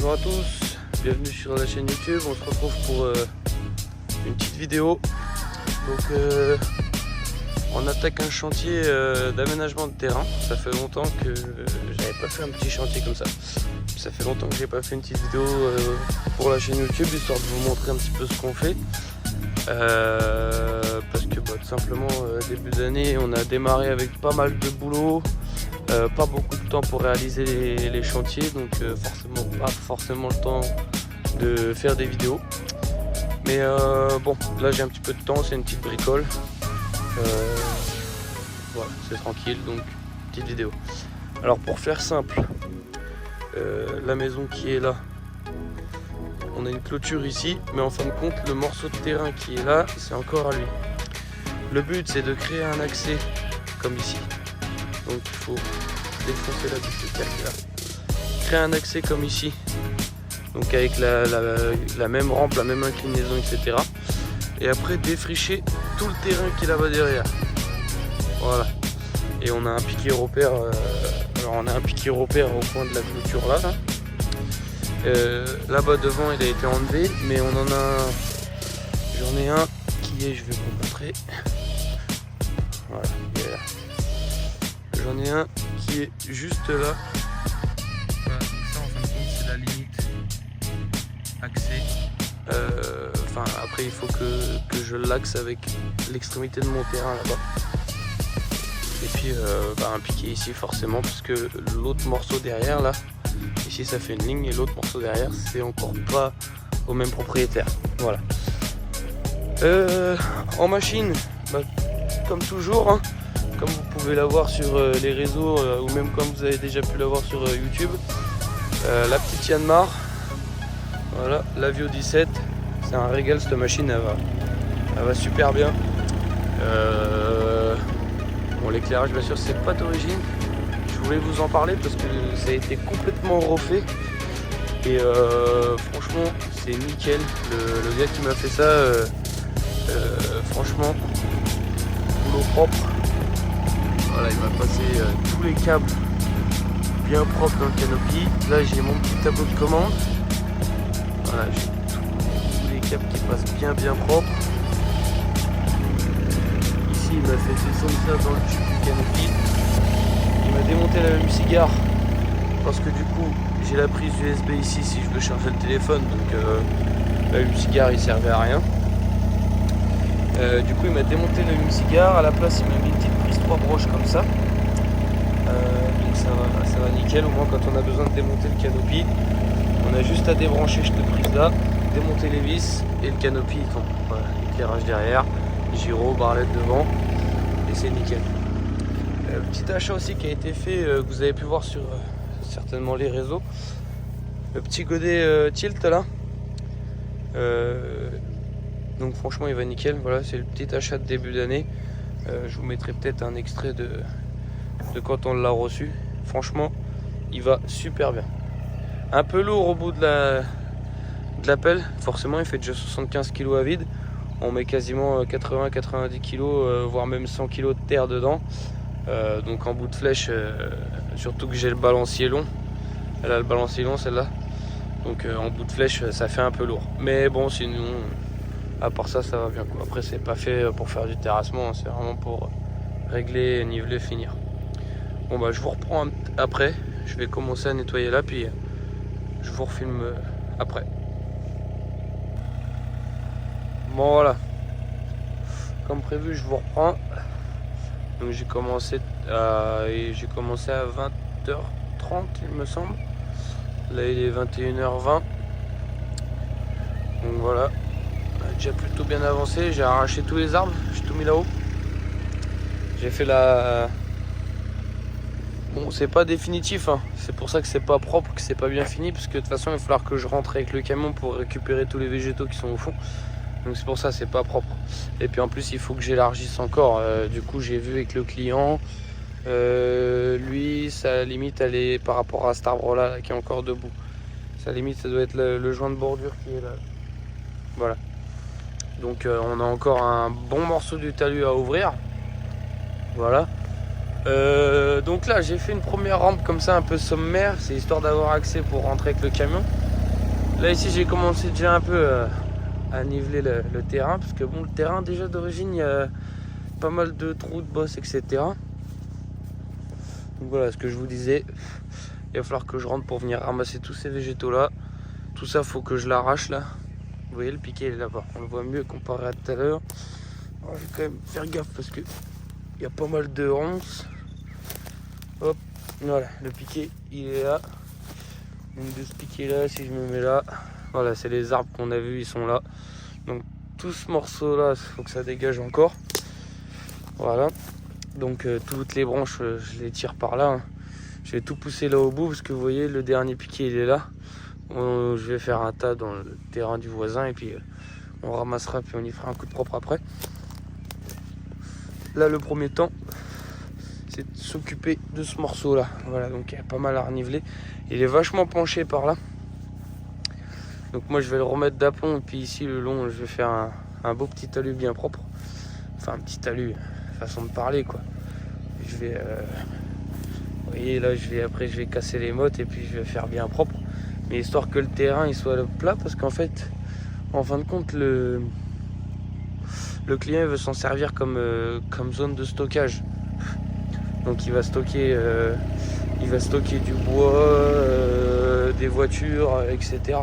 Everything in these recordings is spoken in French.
Bonjour à tous, bienvenue sur la chaîne YouTube. On se retrouve pour une petite vidéo. Donc on attaque un chantier d'aménagement de terrain. Ça fait longtemps que j'avais pas fait un petit chantier comme ça. Ça fait longtemps que j'ai pas fait une petite vidéo pour la chaîne YouTube, histoire de vous montrer un petit peu ce qu'on fait. Parce que tout simplement début d'année on a démarré avec pas mal de boulot, pas beaucoup de temps pour réaliser les chantiers, donc forcément pas forcément le temps de faire des vidéos. Mais bon, là j'ai un petit peu de temps, c'est une petite bricole, voilà, c'est tranquille, donc petite vidéo. Alors pour faire simple, la maison qui est là, on a une clôture ici, mais en fin de compte le morceau de terrain qui est là, c'est encore à lui. Le but c'est de créer un accès comme ici, donc il faut défoncer la bouche de terre qui est là, créer un accès comme ici, donc avec la même rampe, la même inclinaison, etc. Et après défricher tout le terrain qui est là-bas derrière, voilà. Et on a un piquet repère, alors on a un piquet repère au coin de la clôture là. Là-bas devant il a été enlevé, mais on en a, j'en ai un qui est, je vais vous montrer, voilà, il est là. J'en ai un qui est juste là, voilà, donc ça en fin de compte c'est la limite accès, enfin après il faut que je l'axe avec l'extrémité de mon terrain là-bas. Et puis un piquet ici forcément, parce que l'autre morceau derrière là, ici ça fait une ligne, et l'autre morceau derrière c'est encore pas au même propriétaire. Voilà. En machine, comme toujours, hein, comme vous pouvez l'avoir sur les réseaux, ou même comme vous avez déjà pu l'avoir sur YouTube, la petite Yanmar, voilà, la Vio 17, c'est un régal cette machine, elle va super bien. Bon, l'éclairage bien sûr c'est pas d'origine, je voulais vous en parler parce que ça a été complètement refait et franchement c'est nickel. Le gars qui m'a fait ça, franchement boulot propre. Voilà, il m'a passé tous les câbles bien propres dans le canopy. Là j'ai mon petit tableau de commande, voilà, j'ai tous les câbles qui passent bien propres. Il m'a fait descendre ça dans le tube du canopy. Il m'a démonté la même cigare parce que du coup j'ai la prise USB ici si je veux charger le téléphone, donc la même cigare il servait à rien. Du coup il m'a démonté la même cigare, à la place il m'a mis une petite prise 3 broches comme ça, donc ça va nickel. Au moins quand on a besoin de démonter le canopy, on a juste à débrancher cette prise là, démonter les vis et le canopy il tombe. Voilà, éclairage derrière, gyro, barrelette devant, et c'est nickel. Petit achat aussi qui a été fait, que vous avez pu voir sur certainement les réseaux, le petit godet tilt là, donc franchement il va nickel. Voilà, c'est le petit achat de début d'année. Je vous mettrai peut-être un extrait de quand on l'a reçu. Franchement il va super bien, un peu lourd au bout de la pelle, forcément il fait déjà 75 kg à vide. On met quasiment 80-90 kg, voire même 100 kg de terre dedans. Donc en bout de flèche, surtout que j'ai le balancier long. Elle a le balancier long celle-là. Donc en bout de flèche, ça fait un peu lourd. Mais bon, sinon, à part ça, ça va bien, quoi. Après, c'est pas fait pour faire du terrassement, hein, c'est vraiment pour régler, niveler, finir. Bon je vous reprends après. Je vais commencer à nettoyer là, puis je vous refilme après. Bon voilà, comme prévu je vous reprends. Donc j'ai commencé à 20h30 il me semble. Là il est 21h20. Donc voilà, on a déjà plutôt bien avancé. J'ai arraché tous les arbres, j'ai tout mis là-haut. J'ai fait la... Bon, c'est pas définitif, hein. C'est pour ça que c'est pas propre, que c'est pas bien fini, parce que de toute façon il va falloir que je rentre avec le camion pour récupérer tous les végétaux qui sont au fond. Donc c'est pour ça c'est pas propre. Et puis en plus il faut que j'élargisse encore. Du coup j'ai vu avec le client, lui sa limite elle est par rapport à cet arbre là qui est encore debout. Sa limite ça doit être le joint de bordure qui est là. Voilà. Donc on a encore un bon morceau du talus à ouvrir. Voilà. Donc là j'ai fait une première rampe comme ça un peu sommaire. C'est histoire d'avoir accès pour rentrer avec le camion. Là ici j'ai commencé déjà un peu à niveler le terrain, parce que bon, le terrain déjà d'origine il y a pas mal de trous de bosse, etc. Donc voilà ce que je vous disais, il va falloir que je rentre pour venir ramasser tous ces végétaux là. Tout ça faut que je l'arrache là. Vous voyez le piquet il est là-bas, on le voit mieux comparé à tout à l'heure. Je vais quand même faire gaffe parce que il y a pas mal de ronces. Hop, voilà, le piquet il est là. Donc de ce piquet là, si je me mets là, voilà, c'est les arbres qu'on a vus, ils sont là. Donc tout ce morceau là, il faut que ça dégage encore. Voilà, donc toutes les branches, je les tire par là, hein. Je vais tout pousser là au bout parce que vous voyez, le dernier piquet il est là. Je vais faire un tas dans le terrain du voisin et puis on ramassera, puis on y fera un coup de propre après. Là, le premier temps, c'est de s'occuper de ce morceau là. Voilà, donc il y a pas mal à reniveler. Il est vachement penché par là. Donc moi je vais le remettre d'aplomb, et puis ici le long je vais faire un beau petit talus bien propre. Enfin un petit talus, façon de parler quoi. Je vais vous voyez là, après je vais casser les mottes et puis je vais faire bien propre. Mais histoire que le terrain il soit plat, parce qu'en fait, en fin de compte, le client il veut s'en servir comme zone de stockage. Donc il va stocker du bois, des voitures, etc.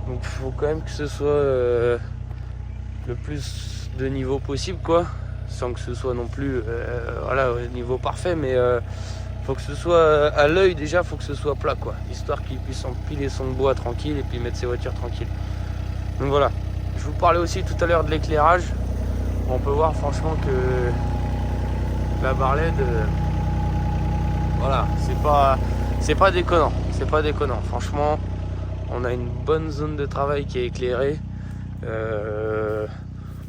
Donc il faut quand même que ce soit le plus de niveau possible quoi, sans que ce soit non plus voilà, au niveau parfait, mais faut que ce soit à l'œil déjà, faut que ce soit plat quoi, histoire qu'il puisse empiler son bois tranquille et puis mettre ses voitures tranquilles. Donc voilà, je vous parlais aussi tout à l'heure de l'éclairage. On peut voir franchement que la Barled, voilà, c'est pas déconnant, franchement. On a une bonne zone de travail qui est éclairée.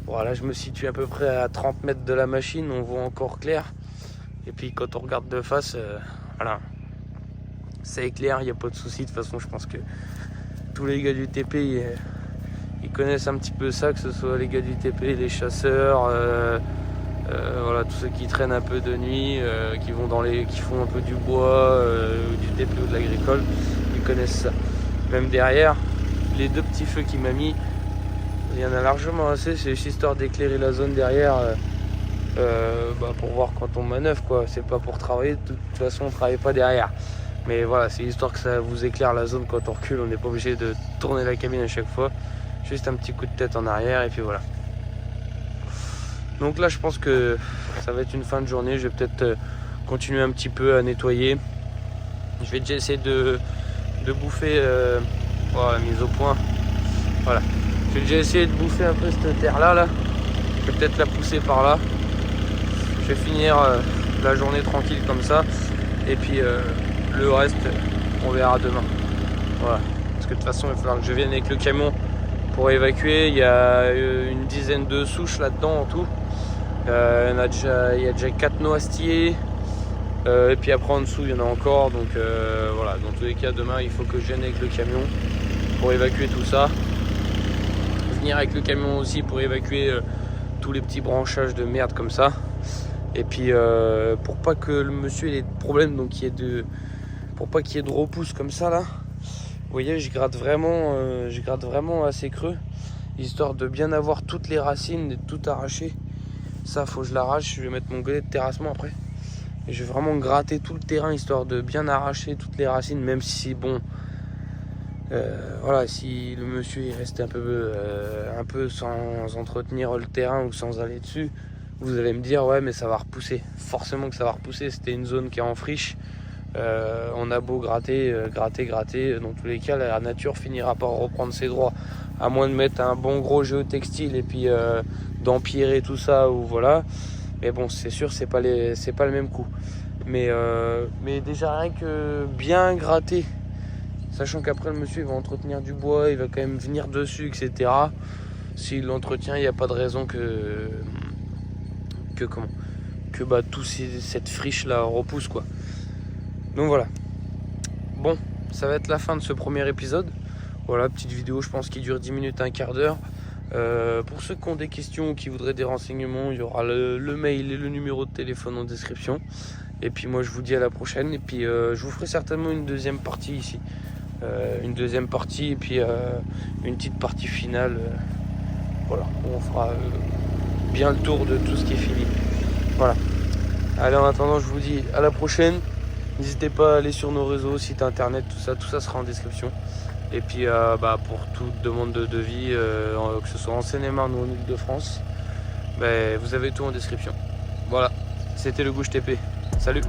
Voilà, je me situe à peu près à 30 mètres de la machine, on voit encore clair. Et puis quand on regarde de face, voilà, ça éclaire, il n'y a pas de souci. De toute façon, je pense que tous les gars du TP, ils connaissent un petit peu ça, que ce soit les gars du TP, les chasseurs, voilà, tous ceux qui traînent un peu de nuit, qui font un peu du bois, du TP ou de l'agricole, ils connaissent ça. Même derrière, les deux petits feux qu'il m'a mis, il y en a largement assez, c'est juste histoire d'éclairer la zone derrière. Pour voir quand on manœuvre quoi, c'est pas pour travailler, de toute façon on travaille pas derrière, mais voilà, c'est histoire que ça vous éclaire la zone quand on recule. On n'est pas obligé de tourner la cabine à chaque fois, juste un petit coup de tête en arrière et puis voilà. Donc là je pense que ça va être une fin de journée, je vais peut-être continuer un petit peu à nettoyer. Je vais déjà essayer de bouffer la mise au point, voilà, je vais déjà essayer de bouffer un peu cette terre là, je vais peut-être la pousser par là. Je vais finir la journée tranquille comme ça, et puis le reste on verra demain. Voilà, parce que de toute façon il va falloir que je vienne avec le camion pour évacuer. Il y a une dizaine de souches là-dedans en tout. Il y a déjà 4 noisetiers, et puis après en dessous il y en a encore. Donc voilà, dans tous les cas demain il faut que je vienne avec le camion pour évacuer tout ça. Venir avec le camion aussi pour évacuer tous les petits branchages de merde comme ça. Et puis pour pas que le monsieur ait de problème, donc pour pas qu'il y ait de repousse comme ça là, vous voyez, je gratte vraiment assez creux, histoire de bien avoir toutes les racines, de tout arracher. Ça faut que je l'arrache, je vais mettre mon golet de terrassement après. Et je vais vraiment gratter tout le terrain, histoire de bien arracher toutes les racines, même si bon, voilà, si le monsieur il reste un peu sans entretenir le terrain ou sans aller dessus, vous allez me dire ouais mais ça va repousser. Forcément que ça va repousser, c'était une zone qui est en friche. On a beau gratter, dans tous les cas la nature finira par reprendre ses droits, à moins de mettre un bon gros géotextile et puis d'empirer tout ça, ou voilà. Mais bon, c'est sûr, c'est pas le même coup. Mais déjà rien que bien gratter, sachant qu'après le monsieur il va entretenir du bois, il va quand même venir dessus, etc. S'il l'entretient, il n'y a pas de raison que cette friche là repousse quoi. Donc voilà. Bon, ça va être la fin de ce premier épisode. Voilà, petite vidéo, je pense, qui dure 10 minutes, un quart d'heure. Pour ceux qui ont des questions ou qui voudraient des renseignements, il y aura le mail et le numéro de téléphone en description. Et puis moi je vous dis à la prochaine. Et puis je vous ferai certainement une deuxième partie ici. une deuxième partie et puis une petite partie finale. Voilà, on fera bien le tour de tout ce qui est fini. Voilà. Allez, en attendant, je vous dis à la prochaine. N'hésitez pas à aller sur nos réseaux, site internet, tout ça sera en description. Et puis pour toute demande de devis, que ce soit en Seine-et-Marne ou en Ile-de-France, vous avez tout en description. Voilà, c'était le Gouche TP. Salut!